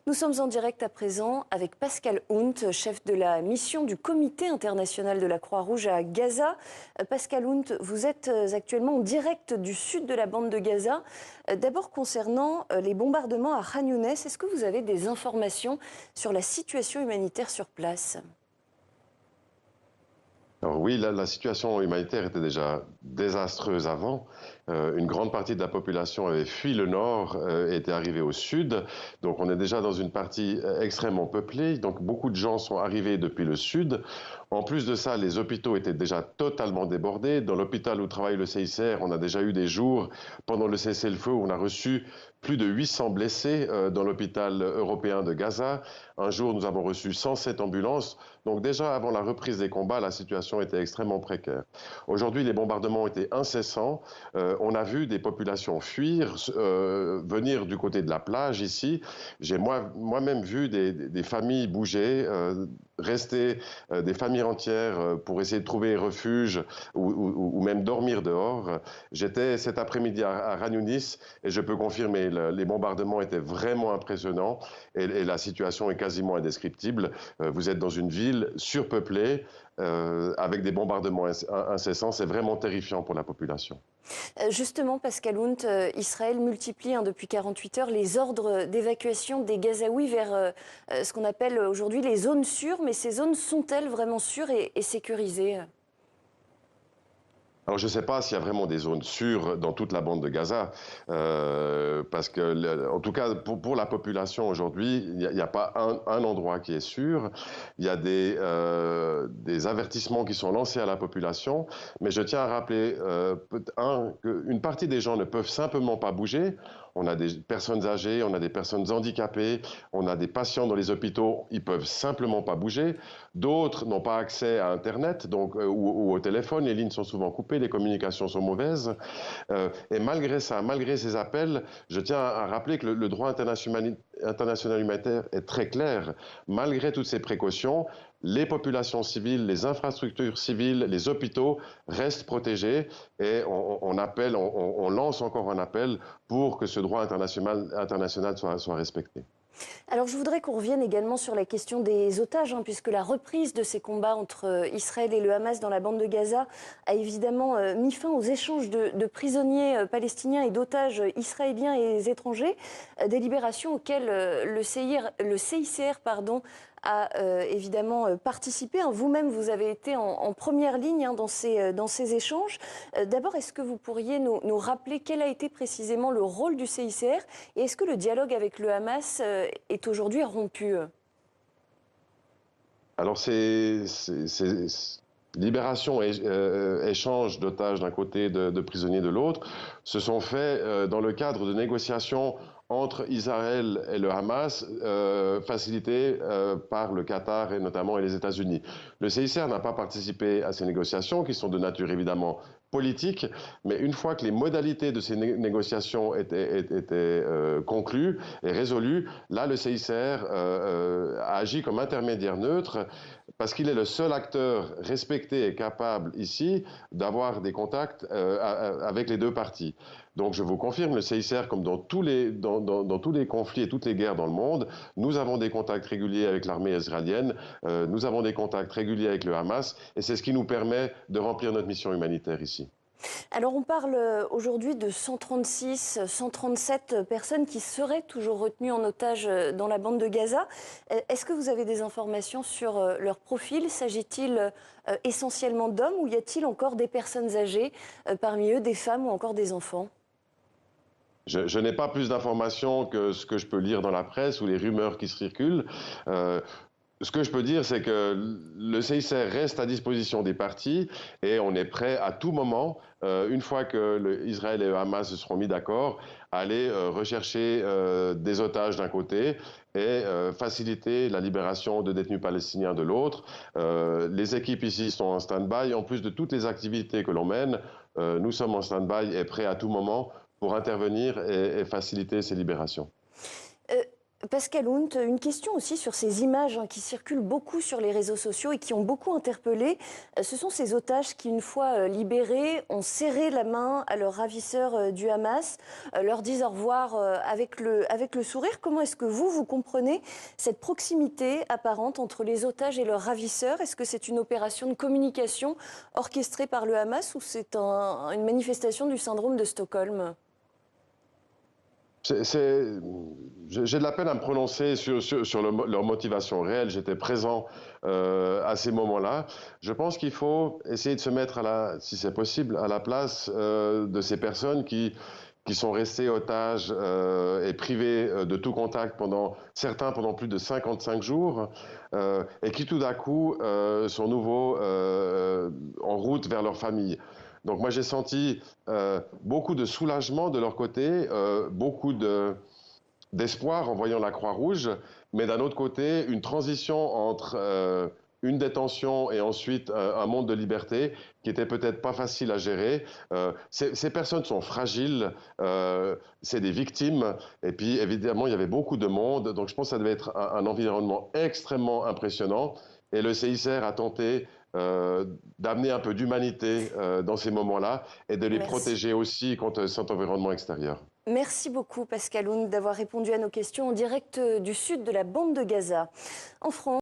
Nous sommes en direct à présent avec Pascal Hunt, chef de la mission du Comité international de la Croix-Rouge à Gaza. Pascal Hunt, vous êtes actuellement en direct du sud de la bande de Gaza. D'abord concernant les bombardements à Khan Younes, est-ce que vous avez des informations sur la situation humanitaire sur place ? Alors oui, la situation humanitaire était déjà désastreuse avant. Une grande partie de la population avait fui le nord et était arrivée au sud. Donc on est déjà dans une partie extrêmement peuplée. Donc beaucoup de gens sont arrivés depuis le sud. En plus de ça, les hôpitaux étaient déjà totalement débordés. Dans l'hôpital où travaille le CICR, on a déjà eu des jours pendant le cessez-le-feu où on a reçu plus de 800 blessés dans l'hôpital européen de Gaza. Un jour, nous avons reçu 107 ambulances. Donc déjà, avant la reprise des combats, la situation était extrêmement précaire. Aujourd'hui, les bombardements étaient incessants. On a vu des populations fuir, venir du côté de la plage ici. J'ai moi-même vu des familles bouger, rester des familles entières pour essayer de trouver refuge ou même dormir dehors. J'étais cet après-midi à Khan Younis et je peux confirmer, les bombardements étaient vraiment impressionnants et la situation est quasiment indescriptible. Vous êtes dans une ville surpeuplée avec des bombardements incessants. C'est vraiment terrifiant pour la population. Justement, Pascal Hunt, Israël multiplie depuis 48 heures les ordres d'évacuation des Gazaouis vers ce qu'on appelle aujourd'hui les zones sûres. Mais ces zones sont-elles vraiment sûres et sécurisées ? Alors, je ne sais pas s'il y a vraiment des zones sûres dans toute la bande de Gaza, parce que, en tout cas, pour la population aujourd'hui, il n'y a pas un endroit qui est sûr. Il y a des avertissements qui sont lancés à la population, mais je tiens à rappeler, qu'une partie des gens ne peuvent simplement pas bouger. On a des personnes âgées, on a des personnes handicapées, on a des patients dans les hôpitaux, ils peuvent simplement pas bouger. D'autres n'ont pas accès à Internet donc, ou au téléphone, les lignes sont souvent coupées, les communications sont mauvaises. Et malgré ça, malgré ces appels, je tiens à rappeler que le droit international humanitaire est très clair. Malgré toutes ces précautions, les populations civiles, les infrastructures civiles, les hôpitaux restent protégés et on lance encore un appel pour que ce droit international soit respecté. Alors je voudrais qu'on revienne également sur la question des otages, puisque la reprise de ces combats entre Israël et le Hamas dans la bande de Gaza a évidemment mis fin aux échanges de prisonniers palestiniens et d'otages israéliens et étrangers, des libérations auxquelles le CICR a évidemment participé. Vous-même, vous avez été en première ligne dans ces échanges. D'abord, est-ce que vous pourriez nous rappeler quel a été précisément le rôle du CICR et est-ce que le dialogue avec le Hamas est aujourd'hui rompu ? Alors, ces libérations et échanges d'otages d'un côté, de prisonniers de l'autre, se sont faits dans le cadre de négociations entre Israël et le Hamas, facilitées par le Qatar et notamment les États-Unis. Le CICR n'a pas participé à ces négociations, qui sont de nature évidemment politique, mais une fois que les modalités de ces négociations étaient conclues et résolues, là, le CICR a agi comme intermédiaire neutre parce qu'il est le seul acteur respecté et capable ici d'avoir des contacts avec les deux parties. Donc je vous confirme, le CICR, comme dans tous les conflits et toutes les guerres dans le monde, nous avons des contacts réguliers avec l'armée israélienne, nous avons des contacts réguliers avec le Hamas, et c'est ce qui nous permet de remplir notre mission humanitaire ici. Alors on parle aujourd'hui de 136, 137 personnes qui seraient toujours retenues en otage dans la bande de Gaza. Est-ce que vous avez des informations sur leur profil ? S'agit-il essentiellement d'hommes ou y a-t-il encore des personnes âgées, parmi eux des femmes ou encore des enfants ? Je n'ai pas plus d'informations que ce que je peux lire dans la presse ou les rumeurs qui circulent. Ce que je peux dire, c'est que le CICR reste à disposition des parties et on est prêt à tout moment, une fois que Israël et le Hamas se seront mis d'accord, à aller rechercher des otages d'un côté et faciliter la libération de détenus palestiniens de l'autre. Les équipes ici sont en stand-by. En plus de toutes les activités que l'on mène, nous sommes en stand-by et prêts à tout moment pour intervenir et faciliter ces libérations. Pascal Hunt, une question aussi sur ces images qui circulent beaucoup sur les réseaux sociaux et qui ont beaucoup interpellé. Ce sont ces otages qui, une fois libérés, ont serré la main à leurs ravisseurs du Hamas, leur disent au revoir avec le sourire. Comment est-ce que vous comprenez cette proximité apparente entre les otages et leurs ravisseurs? Est-ce que c'est une opération de communication orchestrée par le Hamas ou c'est une manifestation du syndrome de Stockholm? J'ai de la peine à me prononcer sur leur motivation réelle. J'étais présent à ces moments-là. Je pense qu'il faut essayer de se mettre, si c'est possible, à la place de ces personnes qui sont restées otages et privées de tout contact certains pendant plus de 55 jours, et qui tout d'un coup sont nouveau en route vers leur famille. Donc moi j'ai senti beaucoup de soulagement de leur côté, beaucoup d'espoir en voyant la Croix-Rouge, mais d'un autre côté une transition entre une détention et ensuite un monde de liberté qui était peut-être pas facile à gérer. Ces personnes sont fragiles, c'est des victimes, et puis évidemment il y avait beaucoup de monde, donc je pense que ça devait être un environnement extrêmement impressionnant, et le CICR a tenté d'amener un peu d'humanité dans ces moments-là et de les Merci. protéger aussi contre cet environnement extérieur. Merci beaucoup Pascal Hunt d'avoir répondu à nos questions en direct du sud de la bande de Gaza. En France,